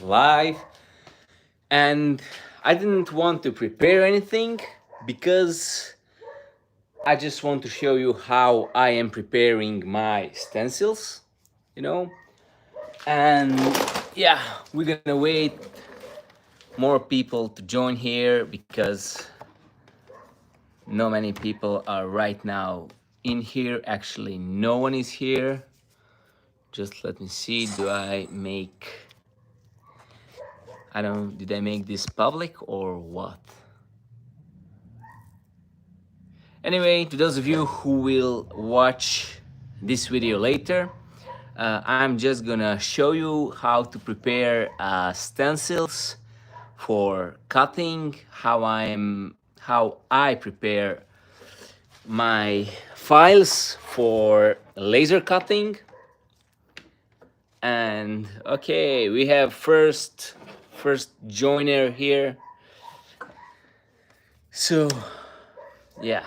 live, and I didn't want to prepare anything because I just want to show you how I am preparing my stencils, you know. And yeah, we're gonna wait more people to join here because not many people are right now in here. Actually, no one is here. Just let me see. Did I make this public or what? Anyway, to those of you who will watch this video later, I'm just gonna show you how to prepare stencils for cutting, how I prepare my files for laser cutting. And okay, we have first joiner here. So yeah.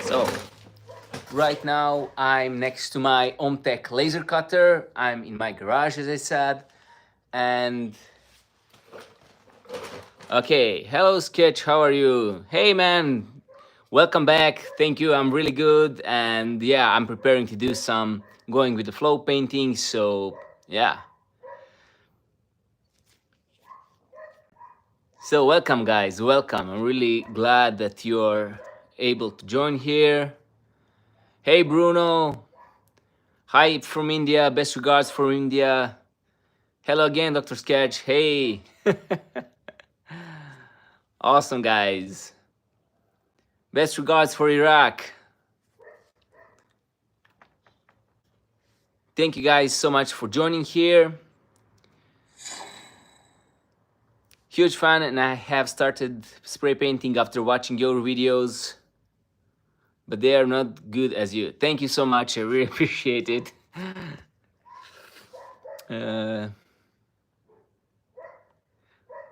So right now I'm next to my Omtech laser cutter. I'm in my garage, as I said. And okay, hello Skech, how are you? Hey man, welcome back. Thank you, I'm really good. And yeah, I'm preparing to do some going with the flow painting. So yeah. So welcome guys, welcome. I'm really glad that you're able to join here. Hey Bruno, hi from India, best regards from India. Hello again, Dr. Skech. Hey. Awesome, guys. Best regards for Iraq. Thank you guys so much for joining here. Huge fan, and I have started spray painting after watching your videos, but they are not good as you. Thank you so much. I really appreciate it.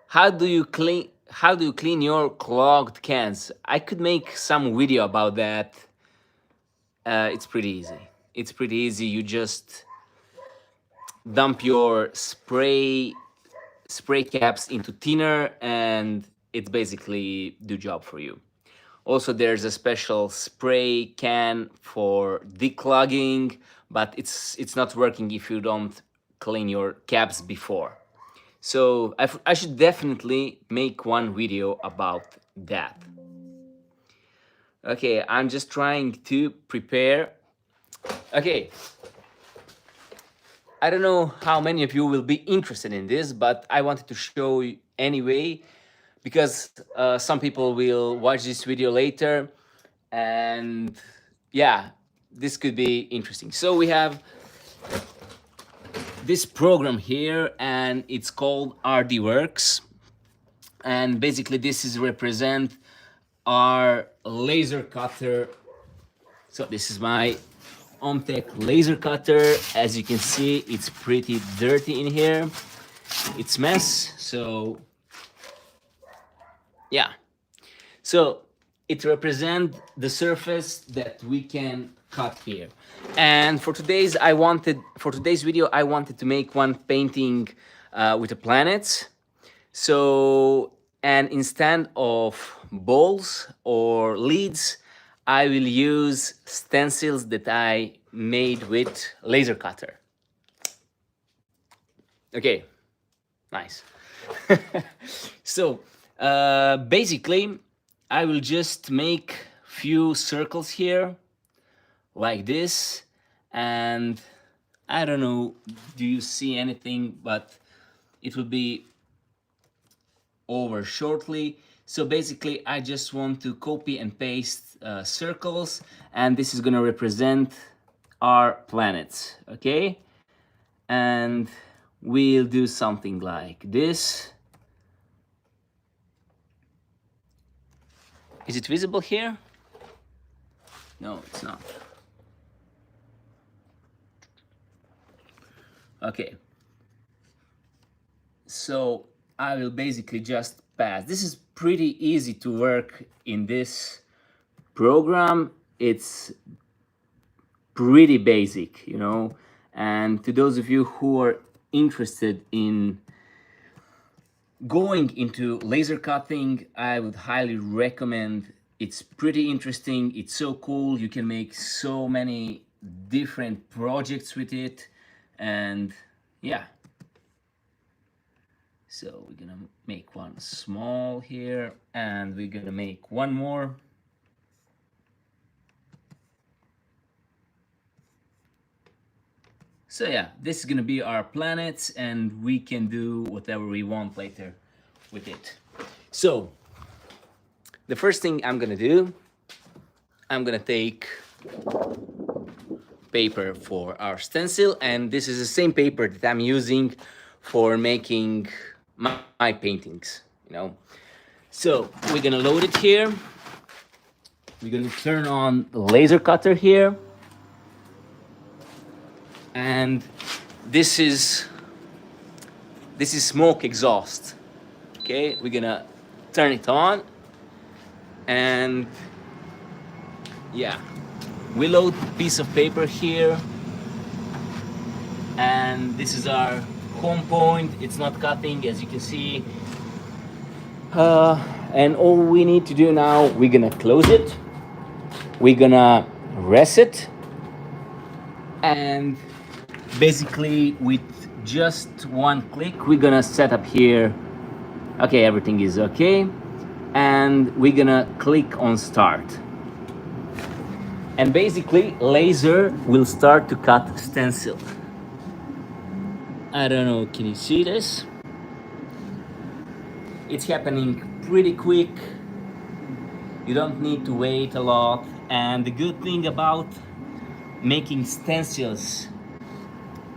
How do you clean your clogged cans? I could make some video about that. It's pretty easy. It's pretty easy. You just dump your spray caps into thinner and it basically do job for you. Also, there's a special spray can for declogging, but it's not working if you don't clean your caps before. So I should definitely make one video about that. Okay, I'm just trying to prepare. Okay, I don't know how many of you will be interested in this, but I wanted to show you anyway, because some people will watch this video later, and yeah, this could be interesting. So we have this program here, and it's called RDWorks, and basically this is represent our laser cutter. So this is my Omtech laser cutter. As you can see, it's pretty dirty in here. It's mess. So yeah. So it represents the surface that we can cut here. And for today's video, I wanted to make one painting with the planets. So, and instead of balls or leads, I will use stencils that I made with laser cutter. Okay, nice. So, basically, I will just make few circles here, like this, and I don't know, do you see anything, but it will be over shortly. So basically, I just want to copy and paste circles, and this is gonna represent our planets, okay? And we'll do something like this. Is it visible here? No, it's not. Okay. So I will basically just pass. This is pretty easy to work in this program. It's pretty basic, you know. And to those of you who are interested in going into laser cutting, I would highly recommend. It's pretty interesting. It's so cool. You can make so many different projects with it. And yeah. So we're gonna make one small here, and we're gonna make one more. So yeah, this is gonna be our planets, and we can do whatever we want later with it. So the first thing I'm gonna do, I'm gonna take paper for our stencil, and this is the same paper that I'm using for making my paintings, you know. So we're gonna load it here. We're gonna turn on the laser cutter here. And this is smoke exhaust. Okay, we're gonna turn it on, and yeah, we load piece of paper here, and this is our home point. It's not cutting, as you can see. And all we need to do now, we're gonna close it, we're gonna rest it, and basically with just one click we're gonna set up here. Okay, everything is okay, and we're gonna click on start, and basically laser will start to cut stencil. I don't know, can you see this? It's happening pretty quick. You don't need to wait a lot, and the good thing about making stencils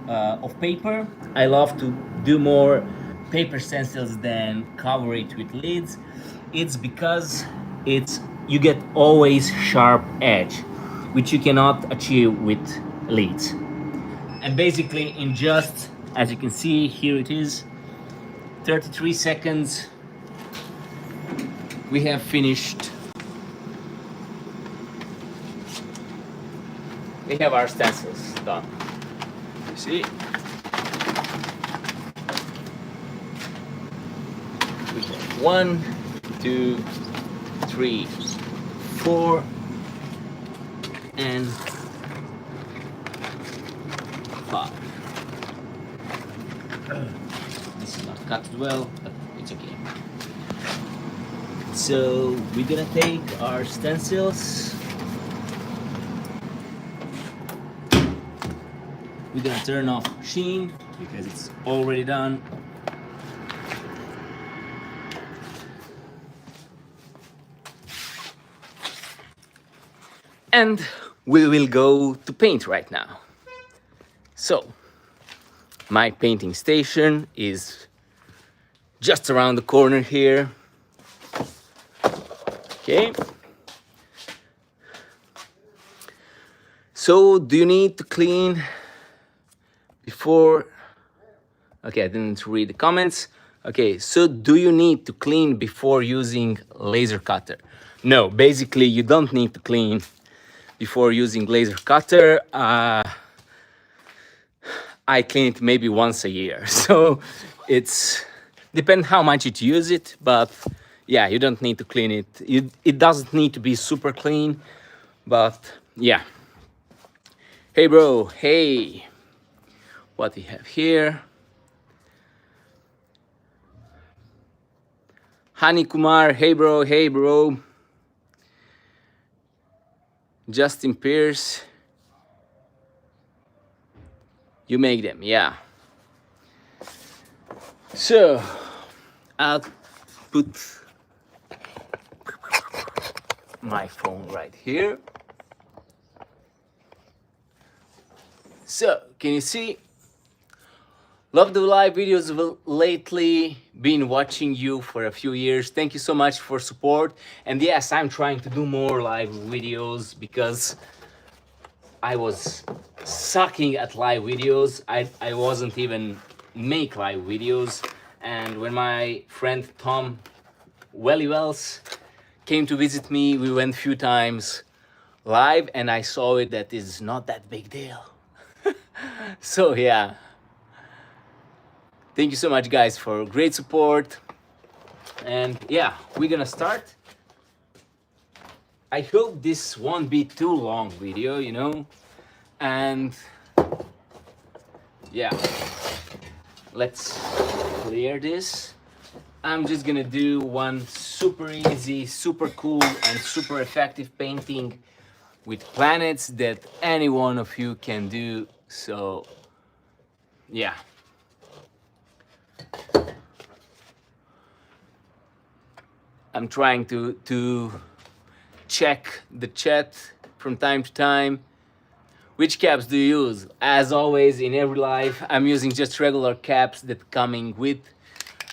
of paper, I love to do more paper stencils than cover it with leads. It's because you get always sharp edge, which you cannot achieve with leads. And basically in just, as you can see, here it is, 33 seconds, we have finished. We have our stencils done. You see? We have 1, 2, 3, 4, and 5. This is not cut well, but it's okay. So we're gonna take our stencils. We're gonna turn off sheen because it's already done. And we will go to paint right now. So my painting station is just around the corner here. Okay. So do you need to clean before? Okay, I didn't read the comments. Okay, so do you need to clean before using laser cutter? No, basically you don't need to clean before using laser cutter. I clean it maybe once a year, so it's depends how much you use it, but yeah, you don't need to clean it. It doesn't need to be super clean, but yeah. Hey bro, hey, what do you have here? Hani Kumar, hey bro, hey bro. Justin Pierce, you make them, yeah. So I'll put my phone right here. So can you see? Love the live videos. Lately been watching you for a few years. Thank you so much for support. And yes, I'm trying to do more live videos because I was sucking at live videos. I wasn't even make live videos. And when my friend Tom Wells came to visit me, we went a few times live and I saw it that is not that big deal. So yeah, thank you so much guys for great support. And yeah, we're gonna start. I hope this won't be too long video, you know. And yeah, let's clear this. I'm just gonna do one super easy, super cool, and super effective painting with planets that any one of you can do. So yeah. I'm trying to check the chat from time to time. Which caps do you use? As always, in every life, I'm using just regular caps that coming with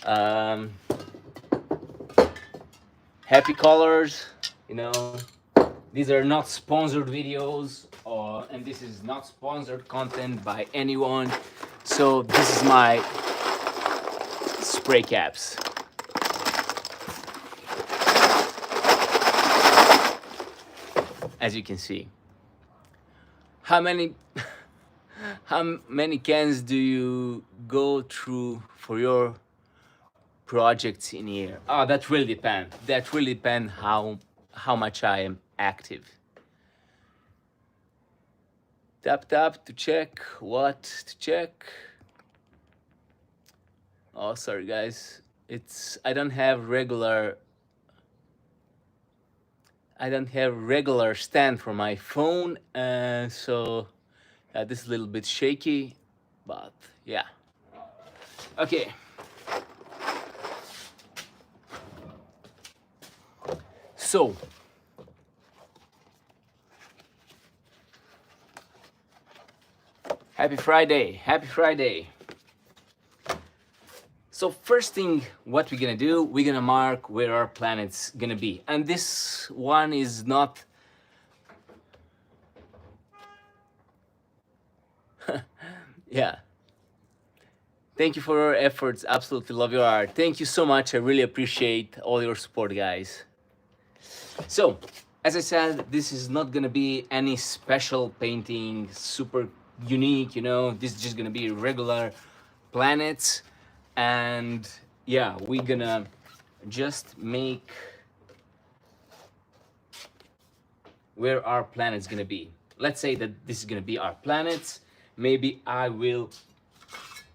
um, happy colors. You know, these are not sponsored videos, and this is not sponsored content by anyone. So this is my spray caps. As you can see. How many how many cans do you go through for your projects in a year? Oh, that really depends. That really depends how much I am active. Tap tap to check. What to check? Oh, sorry guys. I don't have regular stand for my phone, so this is a little bit shaky, but yeah. Okay. So happy Friday, happy Friday. So first thing, what we're gonna do, we're gonna mark where our planet's gonna be. And this one is not, yeah. Thank you for your efforts, absolutely love your art. Thank you so much, I really appreciate all your support, guys. So, as I said, this is not gonna be any special painting, super unique, you know, this is just gonna be regular planets. And yeah, we're gonna just make where our planet's gonna be. Let's say that this is gonna be our planets. Maybe I will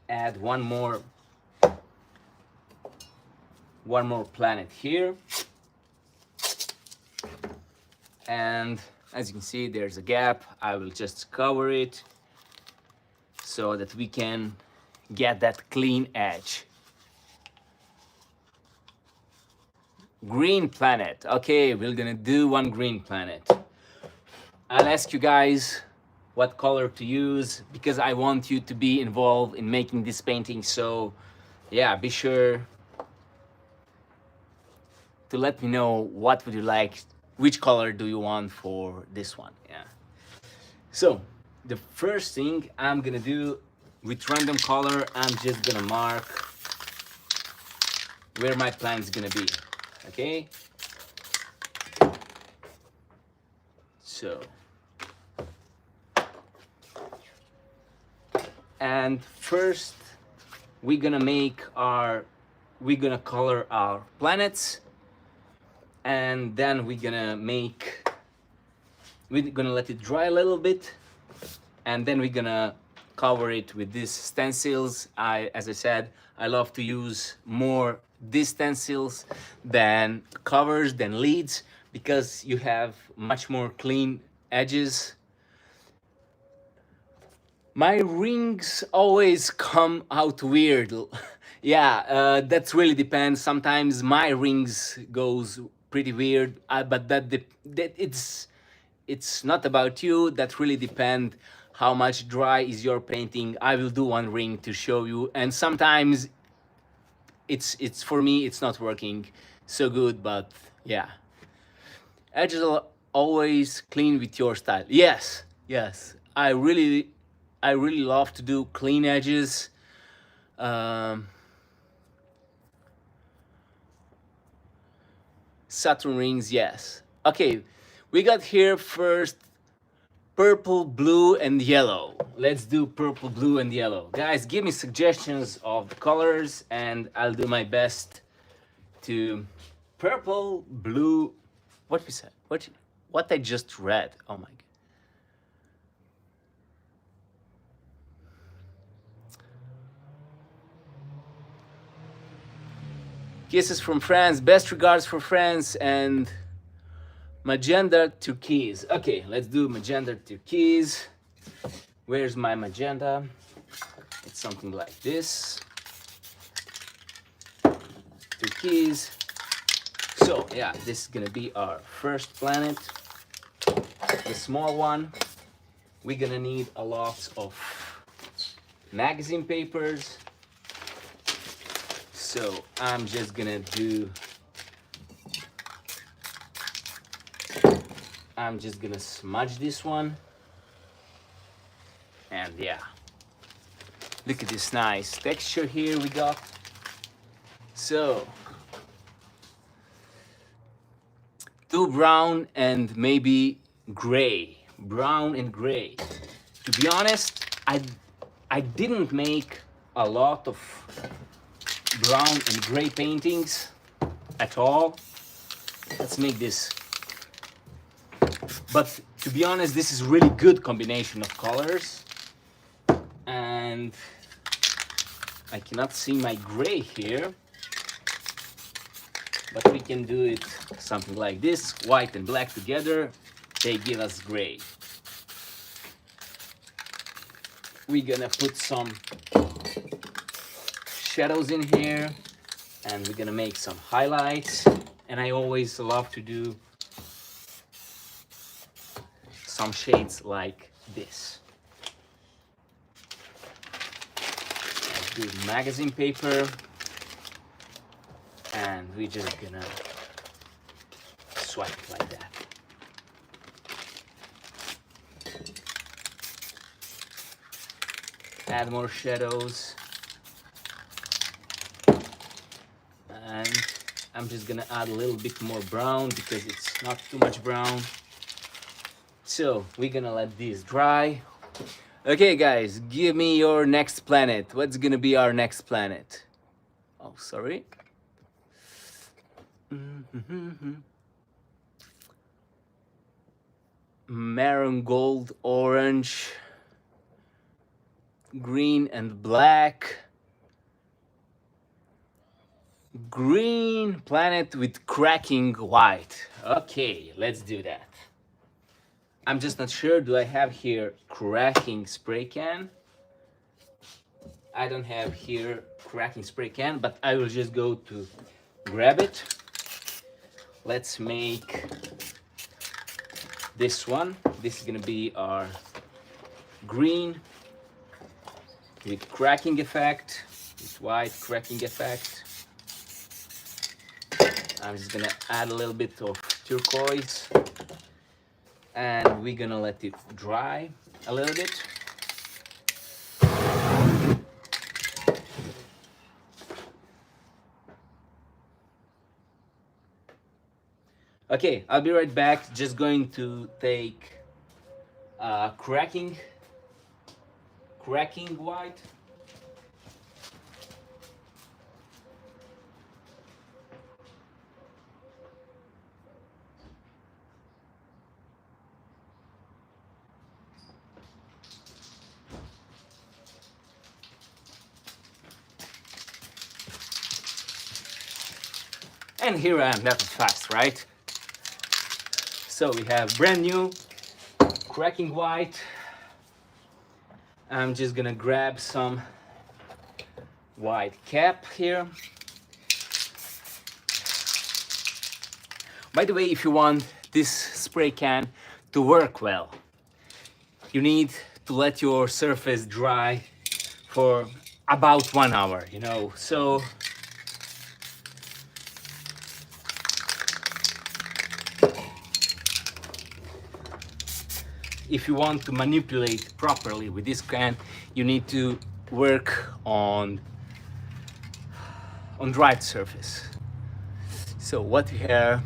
add one more planet here. And as you can see, there's a gap. I will just cover it so that we can get that clean edge. Green planet. Okay, we're gonna do one green planet. I'll ask you guys what color to use because I want you to be involved in making this painting. So yeah, be sure to let me know what would you like, which color do you want for this one. Yeah. So the first thing I'm gonna do with random color, I'm just gonna mark where my planet's gonna be. Okay. So, and first we're gonna color our planets, and then we're gonna let it dry a little bit, and then we're gonna cover it with these stencils. As I said, I love to use more these stencils than covers, than leads, because you have much more clean edges. My rings always come out weird. Yeah, that really depends. Sometimes my rings goes pretty weird, but that it's not about you. That really depends how much dry is your painting. I will do one ring to show you, and sometimes it's for me it's not working so good, but yeah. Edges are always clean with your style. Yes, yes. I really love to do clean edges. Um, Saturn rings, yes. Okay, We got here first purple, blue, and yellow. Let's do purple, blue, and yellow. Guys, give me suggestions of the colors and I'll do my best to purple, blue. What we said? What I just read? Oh my god. Kisses from France. Best regards for France and magenta turquoise. Okay, let's do magenta turquoise. Where's my magenta? It's something like this. Turquoise. So yeah, this is gonna be our first planet, the small one. We're gonna need a lot of magazine papers. So I'm just gonna smudge this one. And yeah, look at this nice texture here we got. So, two brown and maybe gray. Brown and gray. To be honest, I didn't make a lot of brown and gray paintings at all. Let's make this. But to be honest, this is really good combination of colors. And I cannot see my gray here, but we can do it something like this, white and black together, they give us gray. We're gonna put some shadows in here and we're gonna make some highlights. And I always love to do some shades like this. Let's do magazine paper and we're just gonna swipe it like that. Add more shadows. And I'm just gonna add a little bit more brown because it's not too much brown. So we're gonna let this dry. Okay guys, give me your next planet. What's gonna be our next planet? Oh, sorry. Maroon, gold, orange, green and black. Green planet with cracking white. Okay, let's do that. I'm just not sure, do I have here cracking spray can? I don't have here cracking spray can, but I will just go to grab it. Let's make this one. This is gonna be our green with cracking effect, with white cracking effect. I'm just gonna add a little bit of turquoise and we're gonna let it dry a little bit. Okay, I'll be right back. Just going to take cracking white. And here I am, that was fast, right? So we have brand new cracking white. I'm just gonna grab some white cap here. By the way, if you want this spray can to work well, you need to let your surface dry for about 1 hour, you know. So if you want to manipulate properly with this can, you need to work on dried surface. So what we have,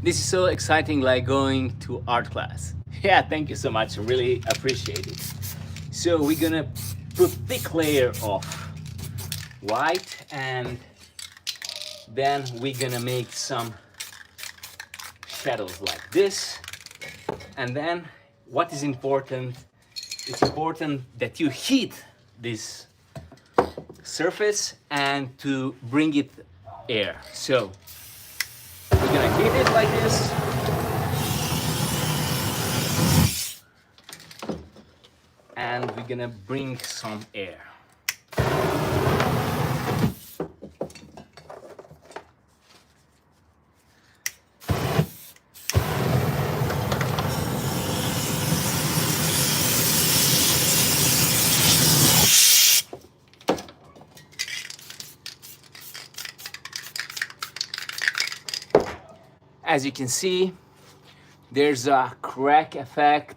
This is so exciting, like going to art class. Yeah, thank you so much. I really appreciate it. So we're gonna put thick layer of white, and then we're gonna make some shadows like this. And then what is important, it's important that you heat this surface and to bring it air. So we're gonna heat it like this. And we're gonna bring some air. As you can see, there's a crack effect.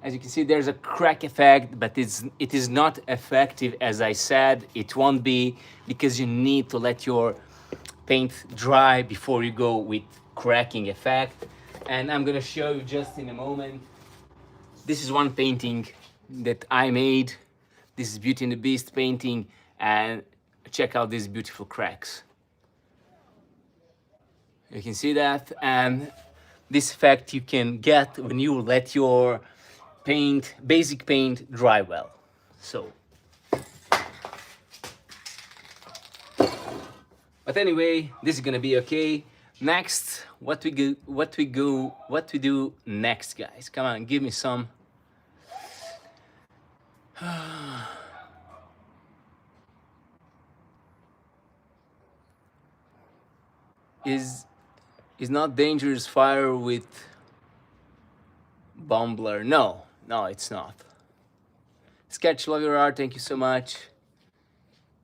As you can see, there's a crack effect, but it is not effective. As I said, it won't be, because you need to let your paint dry before you go with cracking effect. And I'm gonna show you just in a moment. This is one painting that I made. This is Beauty and the Beast painting, and check out these beautiful cracks. You can see that, and this effect you can get when you let your paint, basic paint, dry well. So, but anyway, this is gonna be okay. Next, what we do next, guys? Come on, give me some. Is not dangerous fire with Bumbler? No, no, it's not. Skech, love your art. Thank you so much.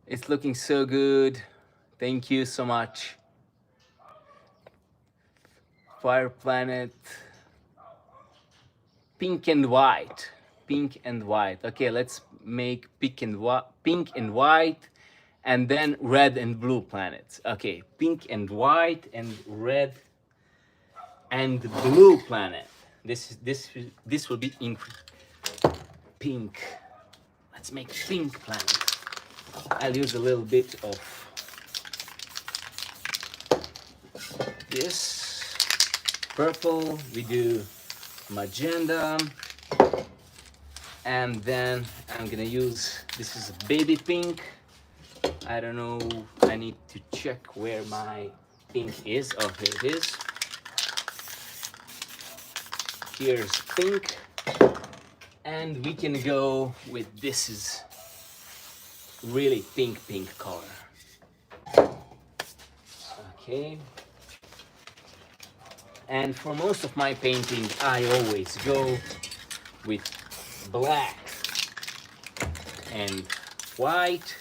It's looking so good. Thank you so much. Fire Planet. Pink and white. Pink and white. Okay, let's make pink and white, and then red and blue planets. Okay, pink and white and red and blue planet. This will be in pink. Let's make pink planet. I'll use a little bit of this purple. We do magenta, and then I'm gonna use, this is baby pink. I don't know, I need to check where my pink is. Oh, here it is. Here's pink, and we can go with, this is really pink color. Okay, and for most of my painting I always go with black and white,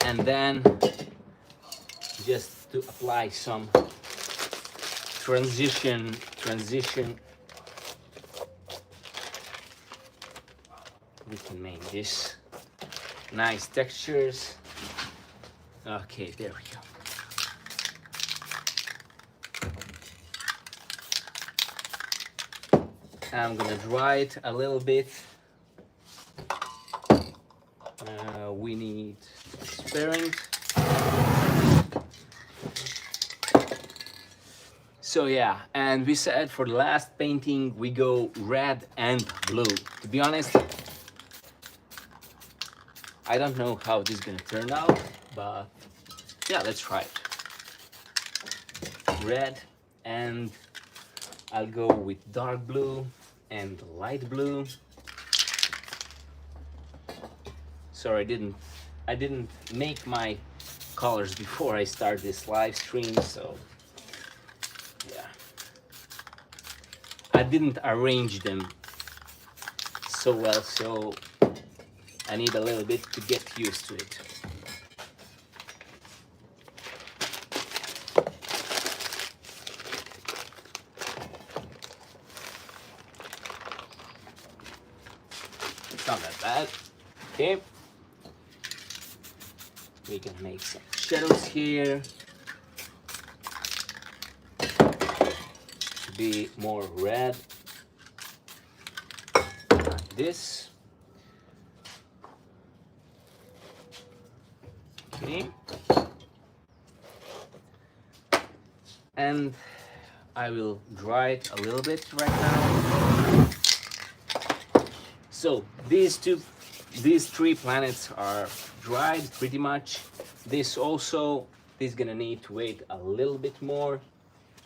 and then just to apply some transition. We can make this nice textures. Okay, there we go. I'm gonna dry it a little bit. We need transparent. So yeah, and we said for the last painting we go red and blue. To be honest, I don't know how this is gonna turn out, but yeah, let's try it. Red, and I'll go with dark blue and light blue. Sorry, I didn't make my colors before I start this live stream, so yeah. I didn't arrange them so well, so I need a little bit to get used to it. It's not that bad. Okay. We can make some shadows here to be more red, like this. Okay. And I will dry it a little bit right now. So these three planets are dried pretty much. This is gonna need to wait a little bit more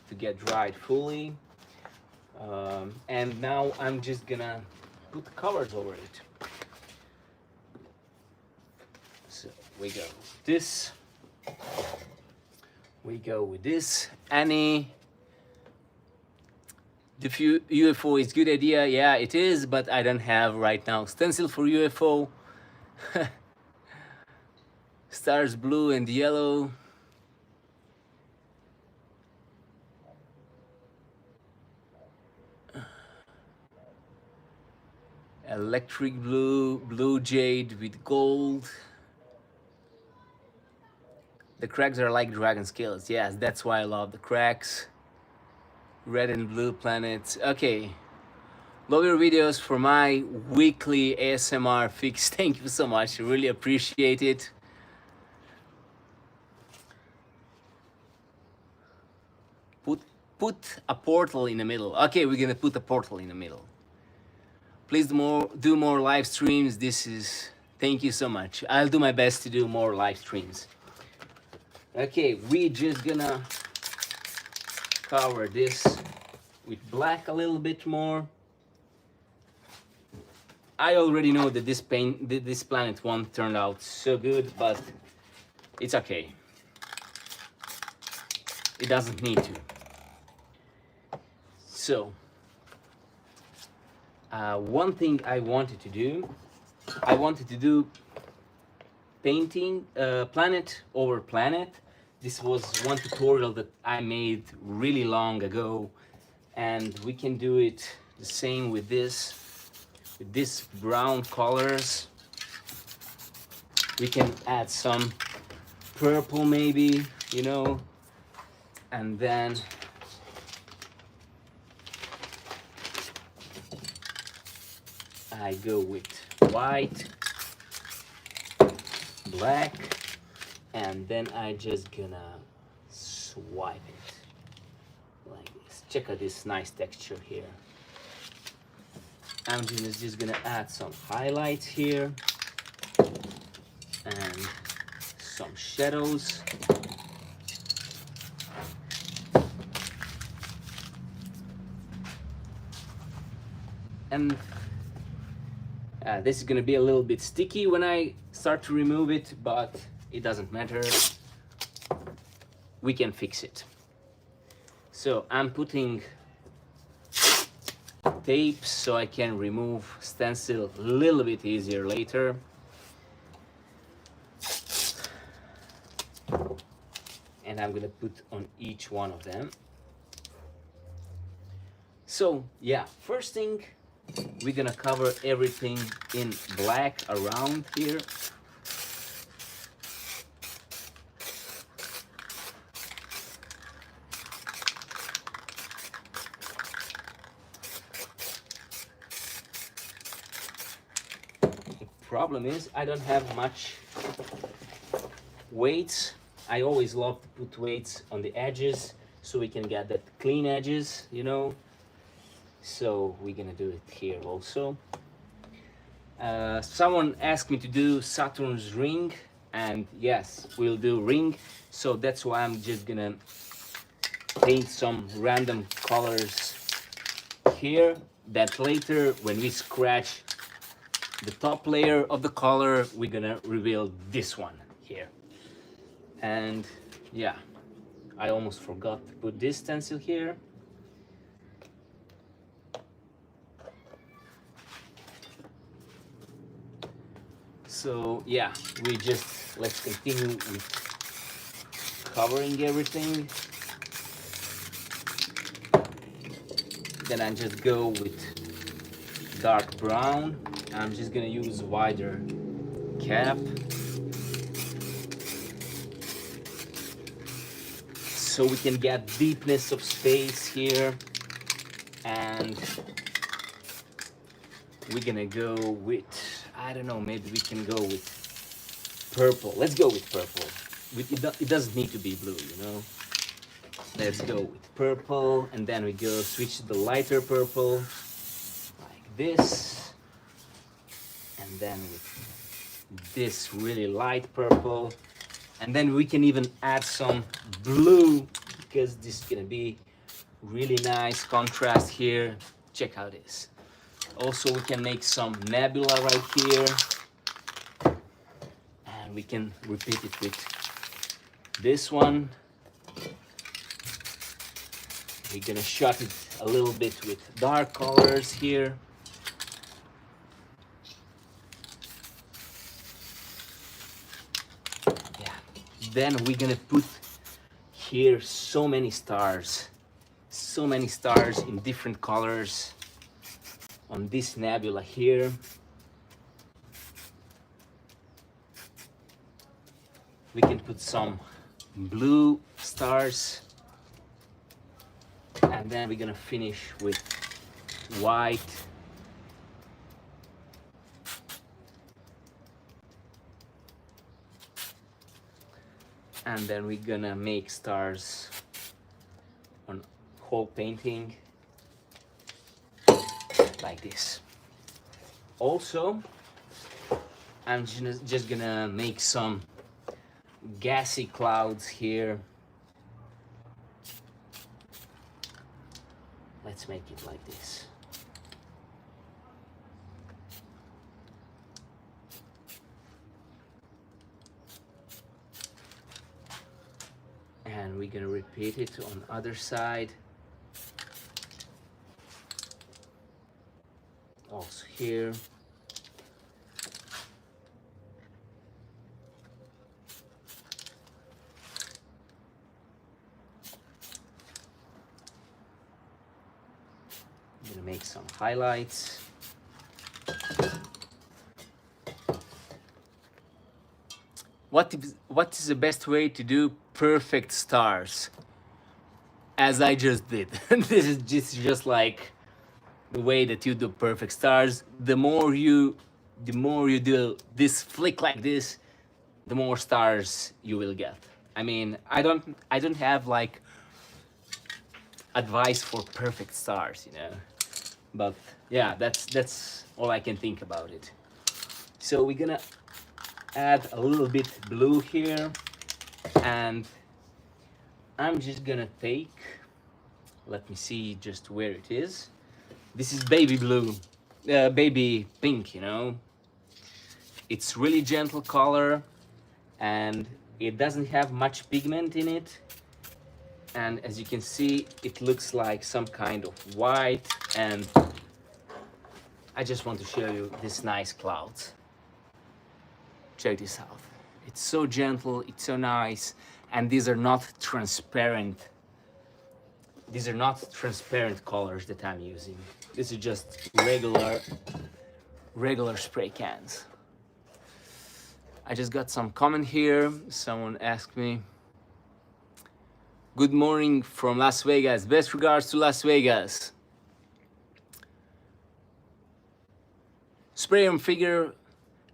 to get dried fully. And now I'm just gonna put covers over it. So we go with this. We go with this. The UFO is good idea. Yeah, it is, but I don't have right now stencil for UFO. Stars blue and yellow. Electric blue, blue jade with gold. The cracks are like dragon scales. Yes, that's why I love the cracks. Red and blue planets. Okay. Love your videos for my weekly ASMR fix. Thank you so much. I really appreciate it. Put a portal in the middle. Okay, we're gonna put a portal in the middle. Please do more live streams. Thank you so much. I'll do my best to do more live streams. Okay, we just gonna cover this with black a little bit more. I already know that this planet won't turn out so good, but it's okay. It doesn't need to. So, one thing I wanted to do painting planet over planet. This was one tutorial that I made really long ago, and we can do it the same with this. With these brown colors, we can add some purple maybe, you know, and then I go with white, black, and then I just gonna swipe it like this. Check out this nice texture here. I'm just gonna add some highlights here and some shadows. And this is gonna be a little bit sticky when I start to remove it, but it doesn't matter. We can fix it. So I'm putting tape so I can remove stencil a little bit easier later. And I'm gonna put on each one of them. So yeah, first thing, we're gonna cover everything in black around here. Problem is I don't have much weights. I always love to put weights on the edges so we can get that clean edges, you know. So we're gonna do it here also. Someone asked me to do Saturn's ring, and yes, we'll do ring. So that's why I'm just gonna paint some random colors here, that later when we scratch the top layer of the color, we're gonna reveal this one here. And yeah, I almost forgot to put this stencil here. So yeah, let's continue with covering everything. Then I just go with dark brown. I'm just gonna use wider cap. so we can get deepness of space here. And we're gonna go with, I don't know, maybe we can go with purple. Let's go with purple. It doesn't need to be blue, you know. Let's go with purple, and then we go switch to the lighter purple, like this. And then with this really light purple. And then we can even add some blue, because this is gonna be really nice contrast here. Check out this. Also, we can make some nebula right here. And we can repeat it with this one. We're gonna shot it a little bit with dark colors here. Yeah. Then we're gonna put here so many stars in different colors on this nebula here. We can put some blue stars, and then we're gonna finish with white. And then we're gonna make stars on whole painting like this. Also, I'm just gonna make some gassy clouds here. Let's make it like this. And we're gonna repeat it on other side. Also here. I'm gonna make some highlights. What is the best way to do perfect stars? As I just did. This is just like the way that you do perfect stars. The more you do this flick like this, the more stars you will get. I mean, I don't have like advice for perfect stars, you know. But yeah, that's all I can think about it. So we're gonna add a little bit blue here, and I'm just gonna take, let me see just where it is. This is baby blue, baby pink, you know. It's really gentle color, and it doesn't have much pigment in it. And as you can see, it looks like some kind of white, and I just want to show you this nice clouds. Check this out. It's so gentle, it's so nice, and these are not transparent. These are not transparent colors that I'm using. This is just regular spray cans. I just got some comment here. Someone asked me, good morning from Las Vegas. Best regards to Las Vegas. Spray on figure,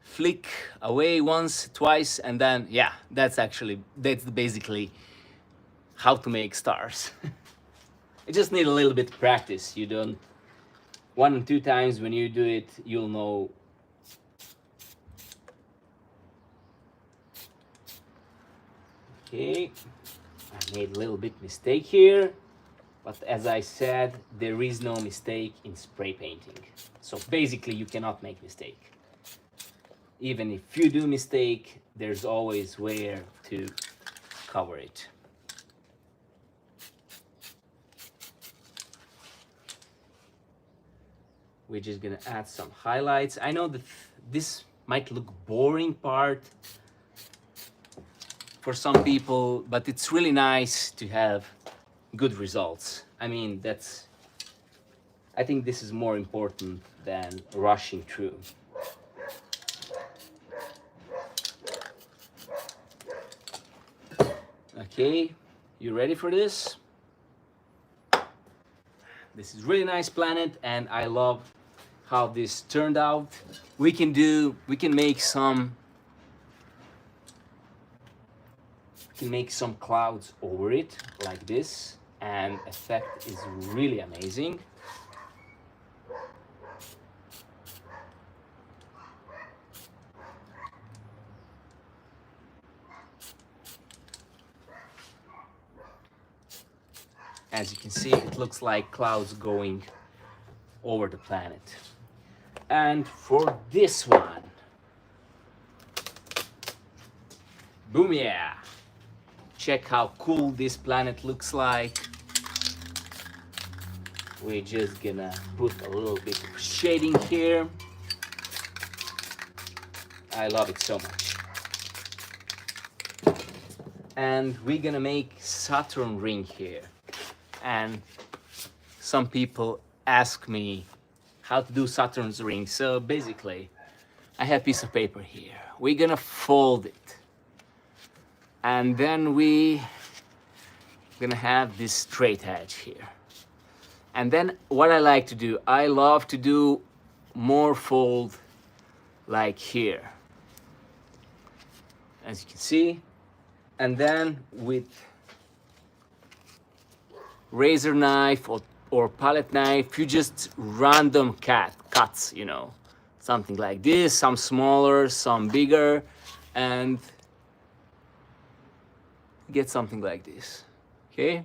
flick away once, twice, and then, yeah, that's basically how to make stars. You just need a little bit of practice. You don't, 1 and 2 times when you do it, you'll know. Okay, I made a little bit mistake here, but as I said, there is no mistake in spray painting. So basically you cannot make mistake. Even if you do mistake, there's always where to cover it. We're just gonna add some highlights. I know that this might look boring part for some people, but it's really nice to have good results. I mean, I think this is more important than rushing through. Okay, You ready for this? This is really nice planet, and I love how this turned out. We can make some clouds over it like this, and effect is really amazing. As you can see, it looks like clouds going over the planet. And for this one, boom, yeah! Check how cool this planet looks like. We're just gonna put a little bit of shading here. I love it so much. And we're gonna make Saturn ring here. And some people ask me how to do Saturn's ring. So basically, I have a piece of paper here. We're gonna fold it. And then we're gonna have this straight edge here. And then what I like to do, I love to do more fold like here. As you can see. And then with razor knife or palette knife, you just random cuts, you know, something like this, some smaller, some bigger, and get something like this, okay?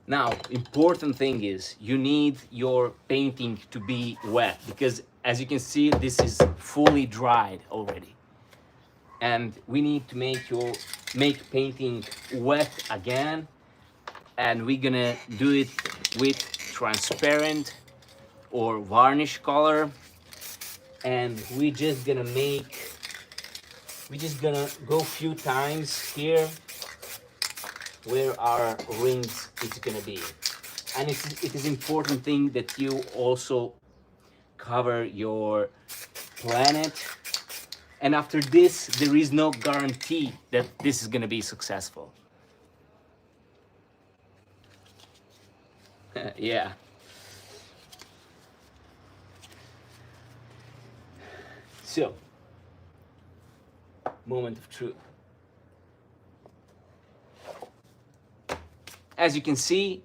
Now, important thing is you need your painting to be wet, because as you can see, this is fully dried already. And we need to make painting wet again, and we're gonna do it with transparent or varnish color, and we're just gonna go a few times here where our rings is gonna be. And it is important thing that you also cover your planet. And after this, there is no guarantee that this is gonna be successful. Yeah. So, moment of truth. As you can see,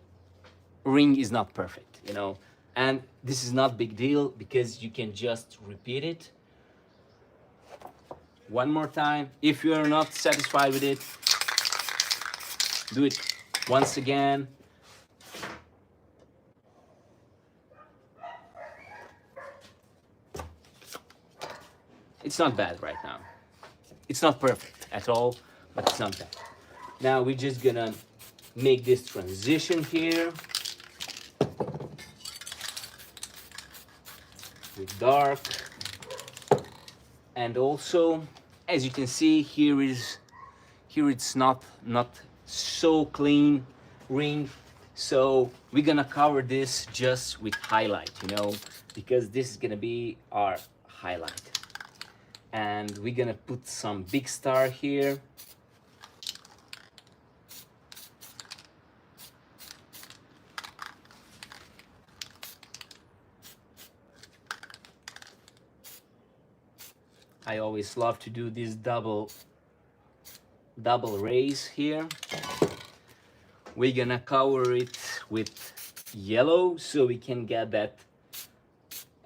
ring is not perfect, you know, and this is not big deal because you can just repeat it one more time. If you are not satisfied with it, do it once again. It's not bad right now. It's not perfect at all, but it's not bad. Now we're just gonna make this transition here with dark. And also, as you can see, here it's not so clean ring. So we're gonna cover this just with highlight, you know, because this is gonna be our highlight. And we're gonna put some big star here. I always love to do this double rays here. We're gonna cover it with yellow so we can get that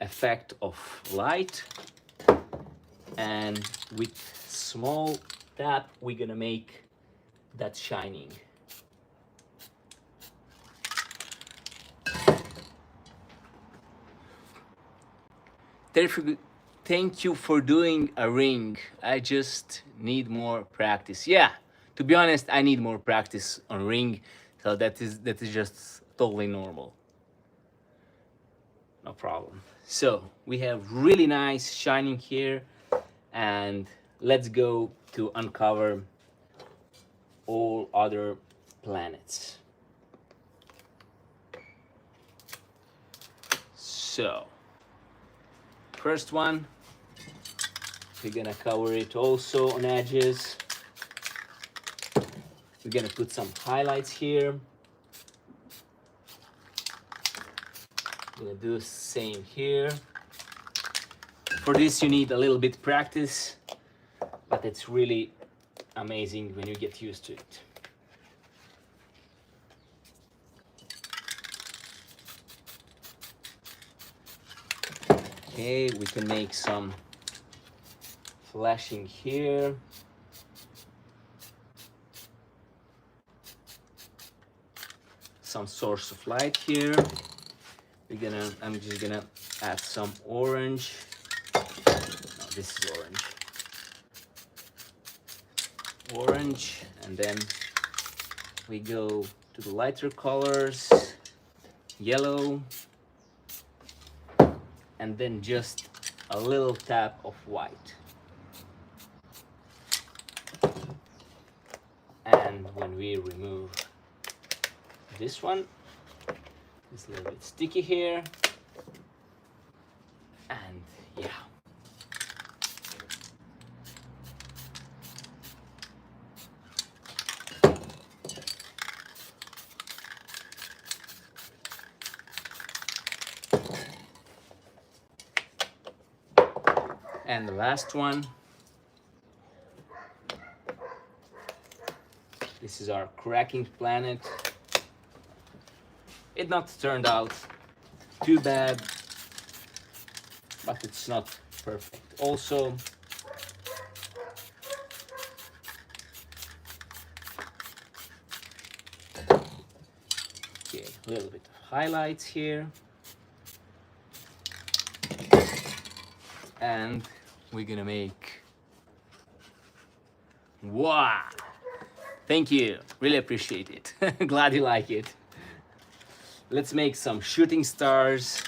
effect of light. And with small tap, we're gonna make that shining. Thank you for doing a ring. I just need more practice. Yeah, to be honest, I need more practice on ring, so that is just totally normal. No problem. So we have really nice shining here, and let's go to uncover all other planets. So first one, we're gonna cover it also on edges. We're gonna put some highlights here. Gonna do the same here. For this you need a little bit practice, but it's really amazing when you get used to it. Okay, we can make some flashing here. Some source of light here. I'm just gonna add some orange. No, this is orange. Orange, and then we go to the lighter colors, yellow, and then just a little tap of white. And when we remove this one, it's a little bit sticky here, and yeah. And the last one, this is our cracking planet. It not turned out too bad, but it's not perfect. Also, okay, a little bit of highlights here. And we're gonna make, wow, thank you, really appreciate it. Glad you like it. Let's make some shooting stars.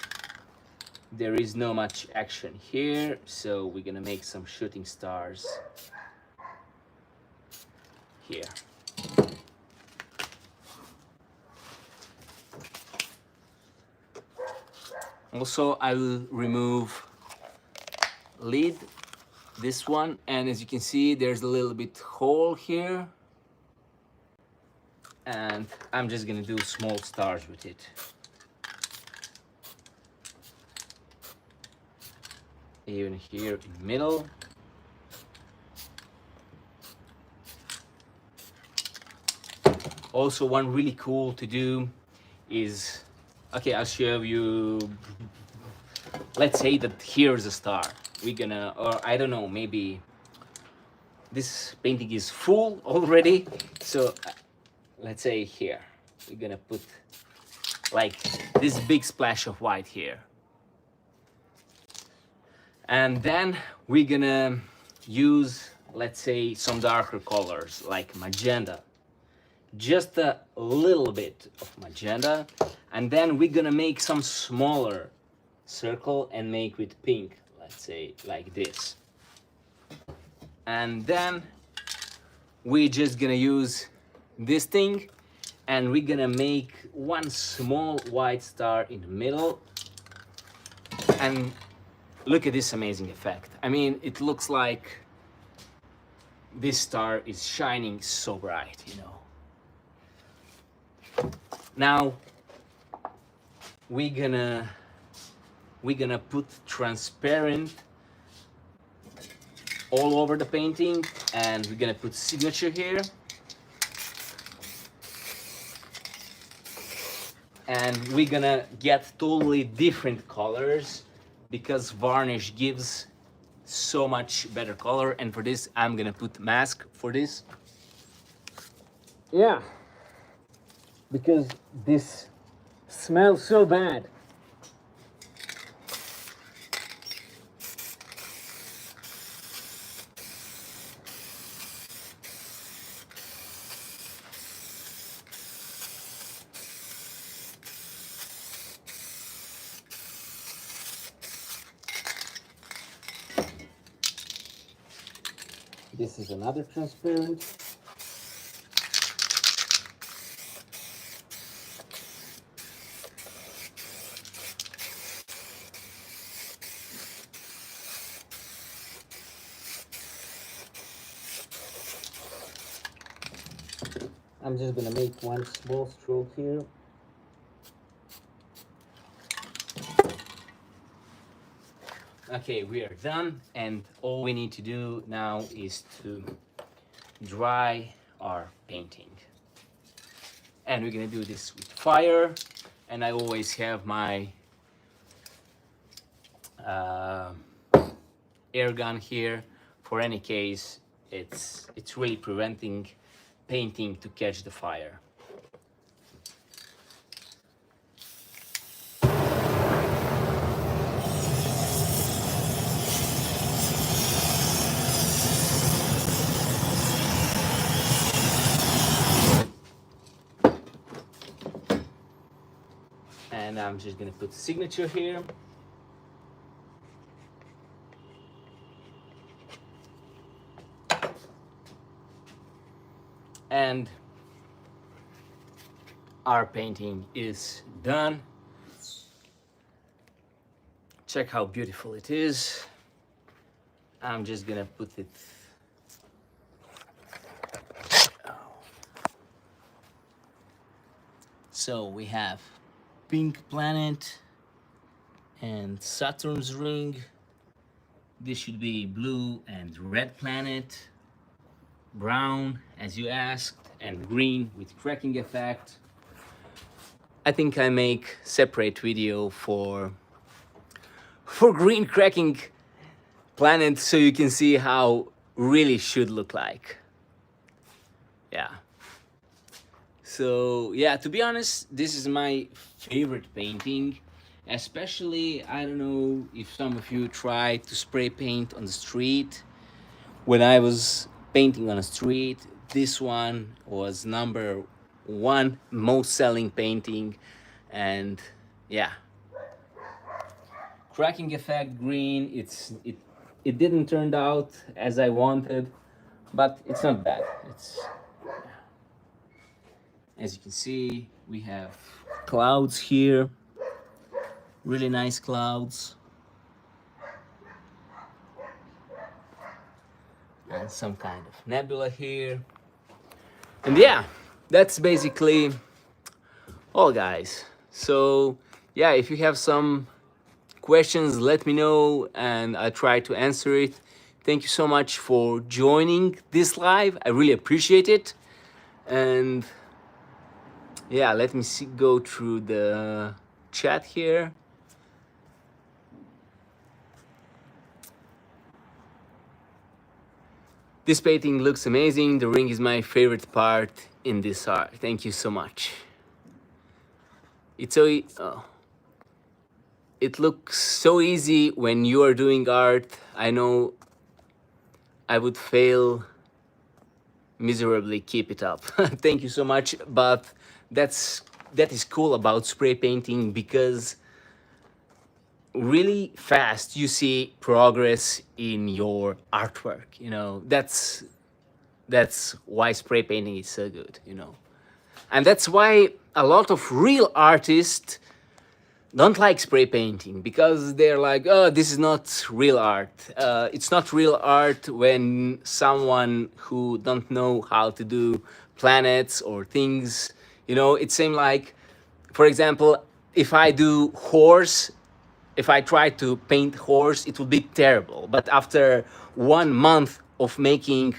There is no much action here, so we're gonna make some shooting stars here. Also, I will remove lid, this one, and as you can see, there's a little bit hole here, and I'm just gonna do small stars with it. Even here in the middle. Also, one really cool to do is, okay, I'll show you. Let's say that here's a star. We're gonna, or I don't know, maybe this painting is full already, so let's say here we're gonna put like this big splash of white here, and then we're gonna use, let's say, some darker colors like magenta, just a little bit of magenta, and then we're gonna make some smaller circle and make with pink, let's say like this. And then we're just gonna use this thing, and we're gonna make one small white star in the middle. And look at this amazing effect. I mean, it looks like this star is shining so bright, you know. Now we're gonna put transparent all over the painting, and we're gonna put signature here, and we're gonna get totally different colors because varnish gives so much better color. And for this I'm gonna put mask for this, yeah, because this smells so bad. This is another transparent. I'm just gonna make one small stroke here. Okay, we are done, and all we need to do now is to dry our painting. And we're gonna do this with fire, and I always have my uh, air gun here for any case it's really preventing painting to catch the fire. And I'm just gonna put signature here. And our painting is done. Check how beautiful it is. I'm just gonna put it. So we have pink planet and Saturn's ring. This should be blue and red planet, brown as you asked, and green with cracking effect. I think I make separate video for green cracking planet so you can see how really should look like. Yeah. So yeah, to be honest, this is my favorite painting. Especially, I don't know if some of you try to spray paint on the street. When I was painting on a street, this one was number one most selling painting. And yeah, cracking effect green, it didn't turn out as I wanted, but it's not bad. It's, as you can see, we have clouds here, really nice clouds, and some kind of nebula here. And yeah, that's basically all, guys. So yeah, if you have some questions, let me know and I try to answer it. Thank you so much for joining this live. I really appreciate it. And yeah, let me see, go through the chat here. This painting looks amazing. The ring is my favorite part in this art. Thank you so much. It's so it looks so easy when you are doing art. I know I would fail miserably. Keep it up. Thank you so much. But that is cool about spray painting, because really fast you see progress in your artwork. You know, that's why spray painting is so good, you know. And that's why a lot of real artists don't like spray painting, because they're like, oh, this is not real art. It's not real art when someone who don't know how to do planets or things, you know, it seems like, for example, if I do horse, if I try to paint horse, it will be terrible. But after 1 month of making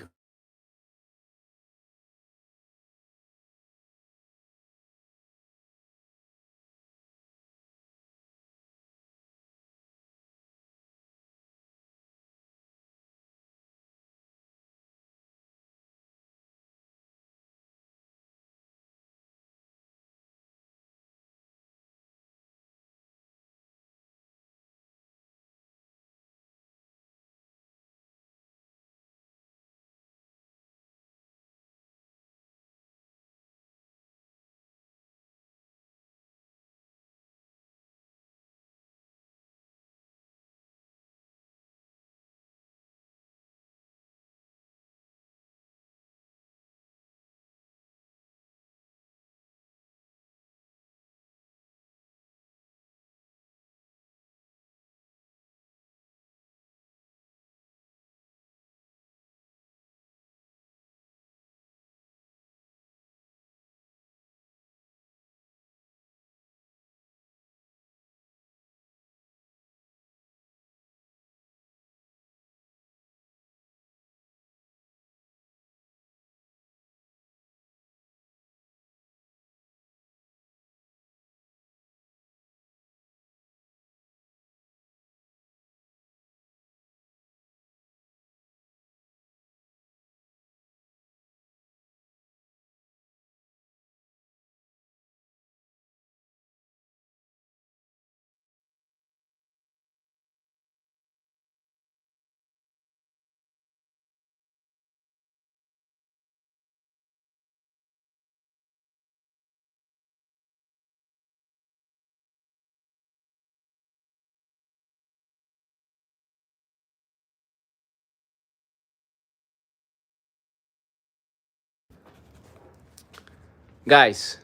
Guys,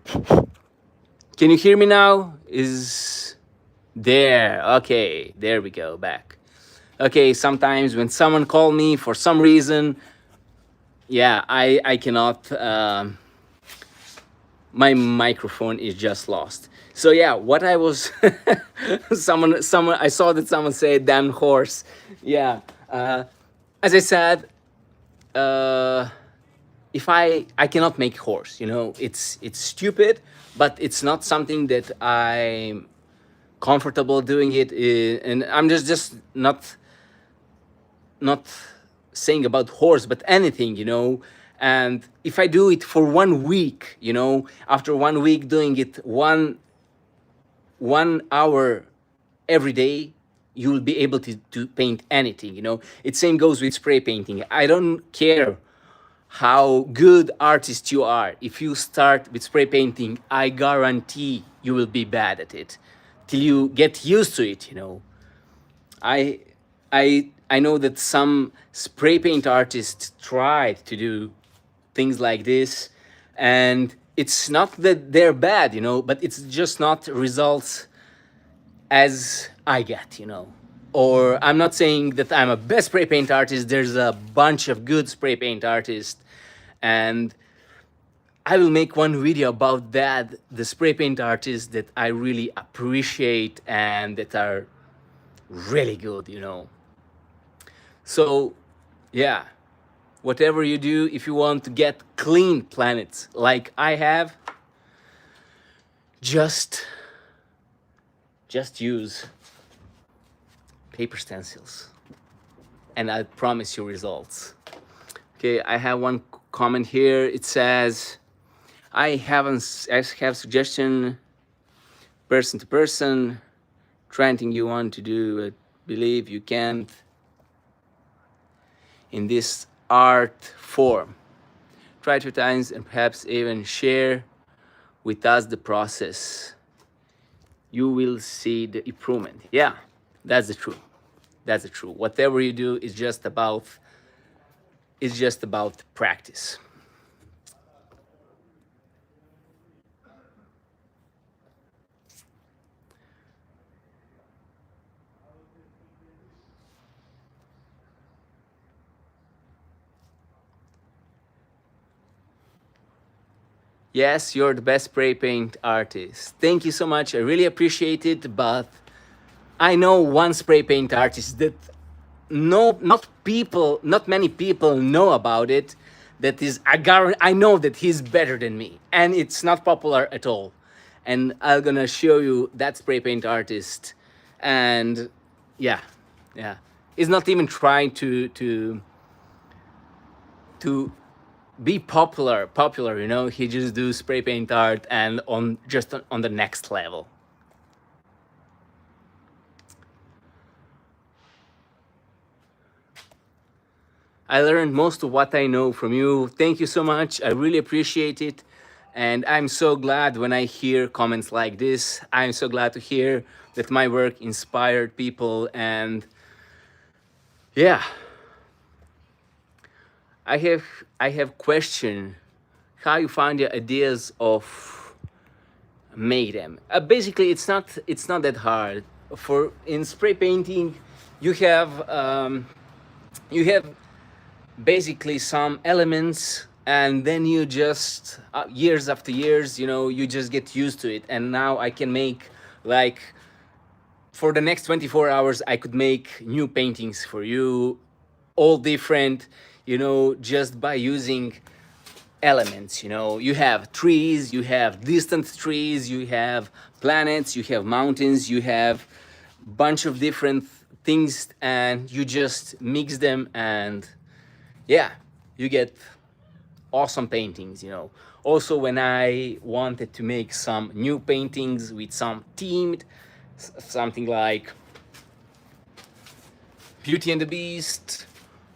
can you hear me now? Is there? Okay, there we go, back. Okay, sometimes when someone call me for some reason, yeah, I cannot, my microphone is just lost. So yeah, what I was, someone, I saw that someone said damn horse. Yeah, as I said, uh, if I cannot make horse, you know, it's stupid, but it's not something that I'm comfortable doing it, and I'm just not saying about horse, but anything, you know. And if I do it for 1 week, you know, after 1 week doing it 1 hour every day, you will be able to paint anything, you know. It same goes with spray painting. I don't care how good artist you are. If you start with spray painting, I guarantee you will be bad at it till you get used to it, you know. I I know that some spray paint artists tried to do things like this, and it's not that they're bad, you know, but it's just not results as I get, you know. Or I'm not saying that I'm a best spray paint artist. There's a bunch of good spray paint artists, and I will make one video about that, the spray paint artists that I really appreciate and that are really good, you know. So, yeah, whatever you do, if you want to get clean planets like I have, just use paper stencils, and I promise you results. Okay, I have one comment here. It says, I have suggestion person to person. Try anything you want to do, but believe you can't in this art form. Try 2 times and perhaps even share with us the process. You will see the improvement. Yeah, that's the truth. That's the truth. Whatever you do is just about practice. Yes, you're the best spray paint artist. Thank you so much. I really appreciate it, but I know one spray paint artist that not many people know about it. That is, I know that he's better than me, and it's not popular at all. And I'm gonna show you that spray paint artist, and yeah, yeah, he's not even trying to be popular, you know. He just do spray paint art and on the next level. I learned most of what I know from you. Thank you so much. I really appreciate it. And I'm so glad when I hear comments like this. I'm so glad to hear that my work inspired people. And yeah, I have question how you find the ideas of make them. Basically, it's not that hard. For in spray painting, you have basically some elements, and then you just years after years, you know, you just get used to it. And now I can make, like, for the next 24 hours I could make new paintings for you, all different, you know, just by using elements. You know, you have trees, you have distant trees, you have planets, you have mountains, you have bunch of different things, and you just mix them, and yeah, you get awesome paintings, you know. Also, when I wanted to make some new paintings with some themed, something like Beauty and the Beast,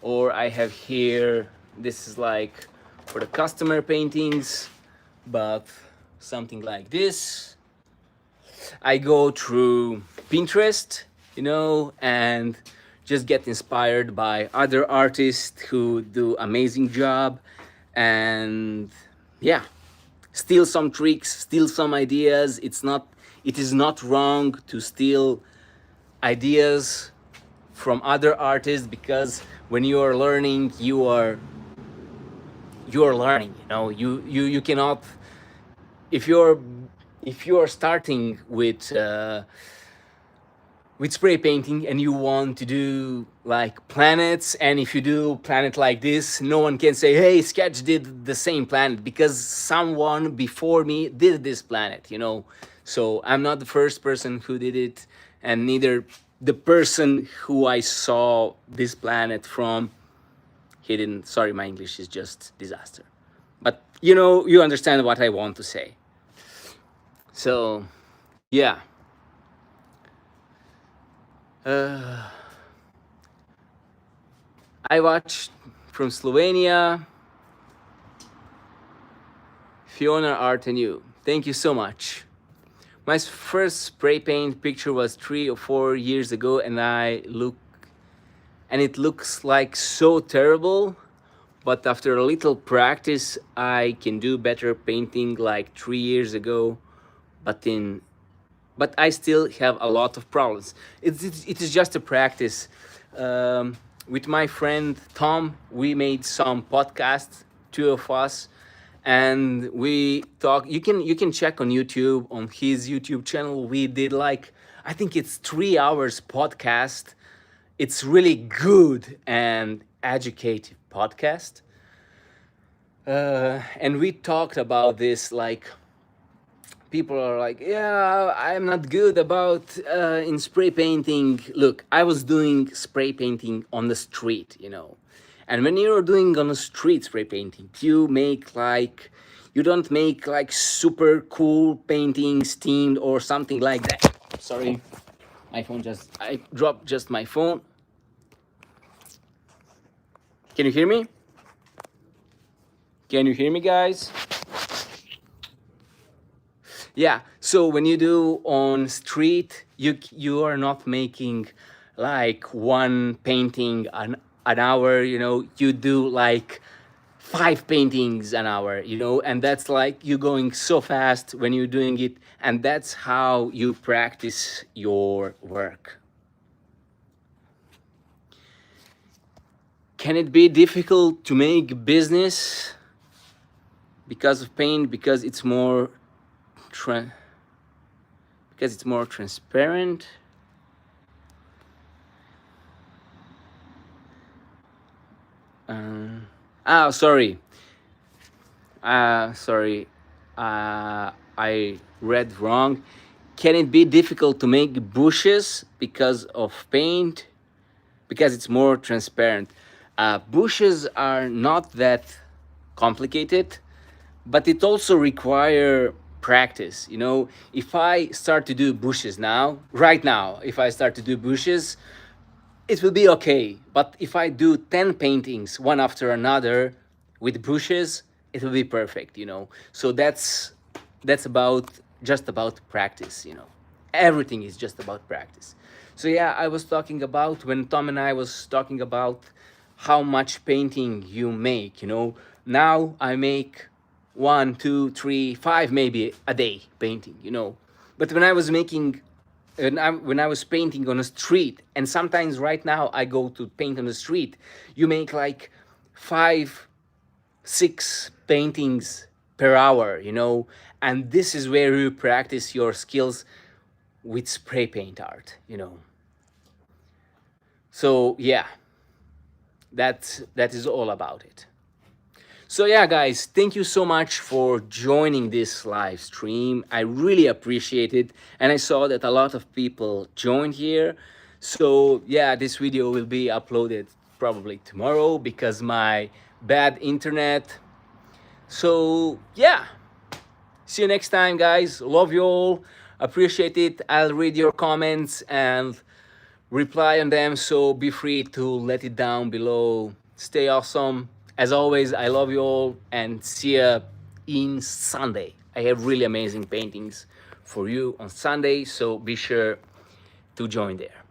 or I have here, this is like for the customer paintings, but something like this. I go through Pinterest, you know, and just get inspired by other artists who do amazing job. And yeah, steal some tricks, steal some ideas. It is not wrong to steal ideas from other artists, because when you are learning, you are learning. You know, you cannot, if you're if you are starting with spray painting and you want to do like planets, and if you do planet like this, no one can say, hey, Skech did the same planet, because someone before me did this planet, you know. So I'm not the first person who did it, and neither the person who I saw this planet from, he didn't. Sorry, my English is just disaster, but you know, you understand what I want to say. So yeah, uh, I watched from Slovenia, Fiona Art and you. Thank you so much. My first spray paint picture was 3 or 4 years ago, and it looks like so terrible. But after a little practice, I can do better painting like 3 years ago. But in but I still have a lot of problems. It is just a practice. With my friend Tom, we made some podcasts, two of us, and we talk. You can check on YouTube, on his YouTube channel. We did like, I think it's 3 hours podcast. It's really good and educative podcast. And we talked about this, like, people are like, yeah, I'm not good about in spray painting. Look, I was doing spray painting on the street, you know. And when you're doing on the street spray painting, you don't make like super cool paintings themed or something like that. Sorry, I dropped just my phone. Can you hear me? Can you hear me, guys? Yeah, so when you do on street, you are not making like one painting an hour, you know. You do like 5 paintings an hour, you know, and that's like you going so fast when you're doing it, and that's how you practice your work. Can it be difficult to make business because of paint? Because it's more transparent. Sorry. Sorry. I read wrong. Can it be difficult to make bushes because of paint? Because it's more transparent. Bushes are not that complicated, but it also require practice. You know, if I start to do bushes now, right now, if I start to do bushes, it will be okay. But if I do 10 paintings one after another with bushes, it will be perfect, you know. So that's about just about practice, you know. Everything is just about practice. So yeah, I was talking about, when Tom and I was talking about how much painting you make, you know. Now I make 1, 2, 3, 5 maybe a day painting, you know. But when I was making when I was painting on a street, and sometimes right now I go to paint on the street, you make like 5, 6 paintings per hour, you know, and this is where you practice your skills with spray paint art, you know. So yeah, that is all about it. So yeah, guys, thank you so much for joining this live stream. I really appreciate it, and I saw that a lot of people joined here. So yeah, this video will be uploaded probably tomorrow because my bad internet. So yeah, see you next time, guys. Love you all. Appreciate it. I'll read your comments and reply on them, so be free to let it down below. Stay awesome. As always, I love you all, and see ya in Sunday. I have really amazing paintings for you on Sunday, so be sure to join there.